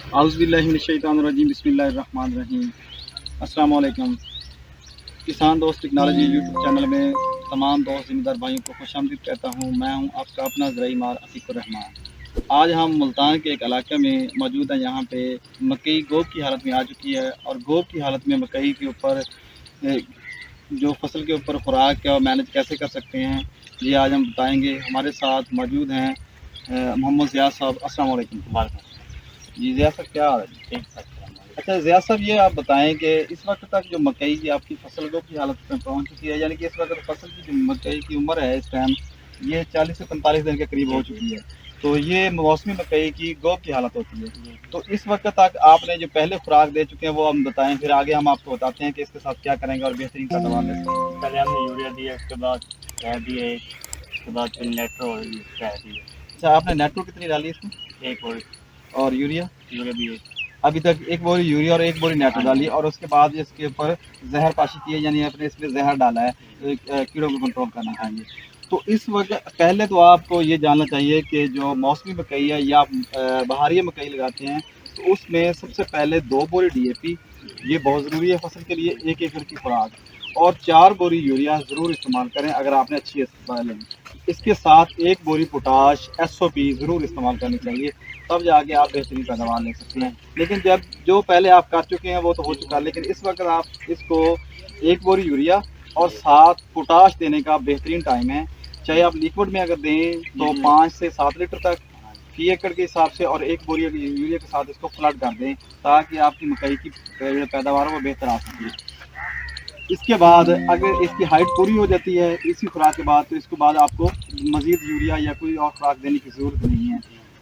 اعوذ باللہ من الشیطان الرجیم، بسم اللہ الرحمن الرحیم۔ السلام علیکم کسان دوست ٹیکنالوجی یوٹیوب چینل میں تمام دوست ذمہ دار بھائیوں کو خوش آمدید کہتا ہوں۔ میں ہوں آپ کا اپنا زرعی مار عتیق الرحمان۔ آج ہم ملتان کے ایک علاقے میں موجود ہیں، یہاں پہ مکئی گوب کی حالت میں آ چکی ہے، اور گوب کی حالت میں مکئی کے اوپر جو فصل کے اوپر خوراک کا مینج کیسے کر سکتے ہیں، یہ آج ہم بتائیں گے۔ ہمارے ساتھ موجود ہیں محمد زیاد صاحب۔ السلام علیکم جی زیاد صاحب، کیا حال ہے؟ اچھا زیاد صاحب، یہ آپ بتائیں کہ اس وقت تک جو مکئی کی آپ کی فصل گوب کی حالت میں پہنچ چکی ہے، یعنی کہ اس وقت فصل کی جو مکئی کی عمر ہے اس ٹائم یہ 40 سے 45 دن کے قریب ہو چکی ہے، تو یہ موسمی مکئی کی گوب کی حالت ہوتی ہے۔ تو اس وقت تک آپ نے جو پہلے خوراک دے چکے ہیں وہ ہم بتائیں، پھر آگے ہم آپ کو بتاتے ہیں کہ اس کے ساتھ کیا کریں گے اور بہترین پیداوار لے سکیں گے۔ پہلے ہم نے یوریا دیا، اس کے بعد کہہ دیے، اس کے بعد پھر نیٹرو کہہ دیے۔ اچھا، آپ نے نیٹرو کتنی ڈالی اس میں؟ ایک اور یوریا بھی ابھی تک ایک بوری یوریا اور ایک بوری نیٹرو ڈالی، اور اس کے بعد اس کے اوپر زہر پاشی کی ہے، یعنی آپ نے اس میں زہر ڈالا ہے کیڑوں کو کنٹرول کرنا چاہیے۔ تو اس وقت پہلے تو آپ کو یہ جاننا چاہیے کہ جو موسمی مکئی ہے یا بہاری مکئی لگاتے ہیں تو اس میں سب سے پہلے 2 بوری ڈی اے پی، یہ بہت ضروری ہے فصل کے لیے، 1 ایکڑ کی خوراک، اور 4 بوری یوریا ضرور استعمال کریں اگر آپ نے اچھی استعمال لیں۔ اس کے ساتھ 1 بوری پوٹاش ایس او پی ضرور استعمال کرنی چاہیے، تب جا کے آپ بہترین پیداوار لے سکتے ہیں۔ لیکن جب جو پہلے آپ کر چکے ہیں وہ تو ہو چکا ہے، لیکن اس وقت آپ اس کو 1 بوری یوریا اور 7 پوٹاش دینے کا بہترین ٹائم ہے۔ چاہے آپ لیکوڈ میں اگر دیں تو 5 سے 7 لیٹر تک فی ایکڑ کے حساب سے، اور 1 بوری یوریا کے ساتھ اس کو فلڈ کر دیں تاکہ آپ کی مکئی کی پیداوار وہ بہتر آ سکے۔ اس کے بعد اگر اس کی ہائٹ پوری ہو جاتی ہے اسی خوراک کے بعد، تو اس کے بعد آپ کو مزید یوریا یا کوئی اور خوراک دینے کی ضرورت نہیں ہے،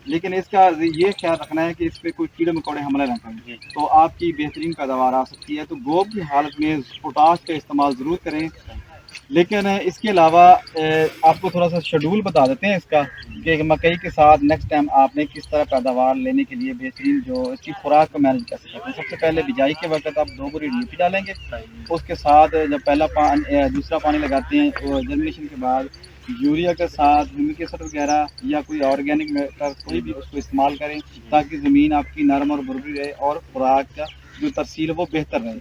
لیکن اس کا یہ خیال رکھنا ہے کہ اس پہ کوئی کیڑے مکوڑے حملہ نہ کریں، تو آپ کی بہترین پیداوار آ سکتی ہے۔ تو گوب کی حالت میں پوٹاش کا استعمال ضرور کریں، لیکن اس کے علاوہ آپ کو تھوڑا سا شیڈول بتا دیتے ہیں اس کا کہ مکئی کے ساتھ نیکسٹ ٹائم آپ نے کس طرح پیداوار لینے کے لیے بہترین جو اس کی خوراک کو مینج کر سکتے ہیں۔ سب سے پہلے بجائی کے وقت آپ 2 بوری ڈی پی ڈالیں گے، اس کے ساتھ جب پہلا دوسرا پانی لگاتے ہیں جرمنیشن کے بعد یوریا کے ساتھ ہیومک ایسڈ وغیرہ یا کوئی آرگینک میٹر کوئی بھی اس کو استعمال کریں تاکہ زمین آپ کی نرم اور بھرپور رہے اور خوراک کا جو ترسیل ہے وہ بہتر رہے۔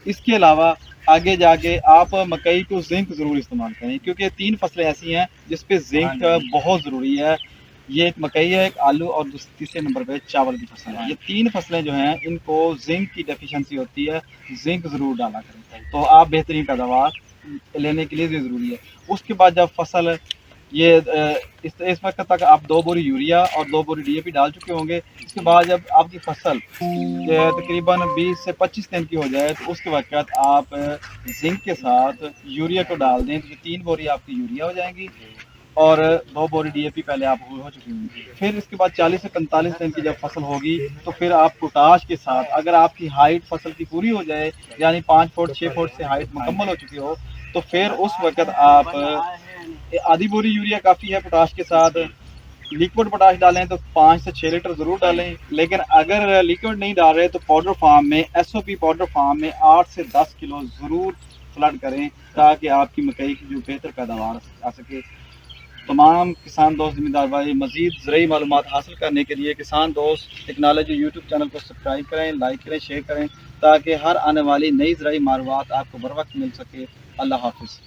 اس کے علاوہ آگے جا کے آپ مکئی کو زنک ضرور استعمال کریں، کیونکہ 3 فصلیں ایسی ہیں جس پہ زنک بہت ضروری ہے۔ یہ ایک مکئی ہے، ایک آلو، اور تیسرے نمبر پہ چاول کی فصل ہے۔ یہ 3 فصلیں جو ہیں ان کو زنک کی ڈیفیشنسی ہوتی ہے، زنک ضرور ڈالا کریں تو آپ بہترین پیداوار لینے کے لیے بھی ضروری ہے۔ اس کے بعد جب فصل یہ اس وقت تک آپ 2 بوری یوریا اور 2 بوری ڈی اے پی ڈال چکے ہوں گے، اس کے بعد جب آپ کی فصل تقریباً 20 سے 25 دن کی ہو جائے تو اس کے وقت آپ زنک کے ساتھ یوریا کو ڈال دیں، تو 3 بوری آپ کی یوریا ہو جائیں گی اور 2 بوری ڈی اے پی پہلے آپ ہو چکی ہوں گی۔ پھر اس کے بعد 40 سے 45 دن کی جب فصل ہوگی تو پھر آپ پوٹاش کے ساتھ، اگر آپ کی ہائٹ فصل کی پوری ہو جائے یعنی 5 فٹ 6 فٹ سے ہائٹ مکمل ہو چکی ہو، تو پھر اس وقت آپ آدھی بوری یوریا کافی ہے پوٹاش کے ساتھ۔ لیکوڈ پوٹاش ڈالیں تو 5 سے 6 لیٹر ضرور ڈالیں، لیکن اگر لیکوڈ نہیں ڈال رہے تو پاؤڈر فارم میں ایس او پی پاؤڈر فارم میں 8 سے 10 کلو ضرور فلڈ کریں تاکہ آپ کی مکئی کی جو بہتر پیداوار آ سکے۔ تمام کسان دوست ذمہ دار بھائی مزید زرعی معلومات حاصل کرنے کے لیے کسان دوست ٹیکنالوجی یوٹیوب چینل کو سبسکرائب کریں، لائک کریں، شیئر کریں تاکہ ہر آنے والی نئی زرعی معلومات آپ کو بر وقت مل سکے۔ اللہ حافظ۔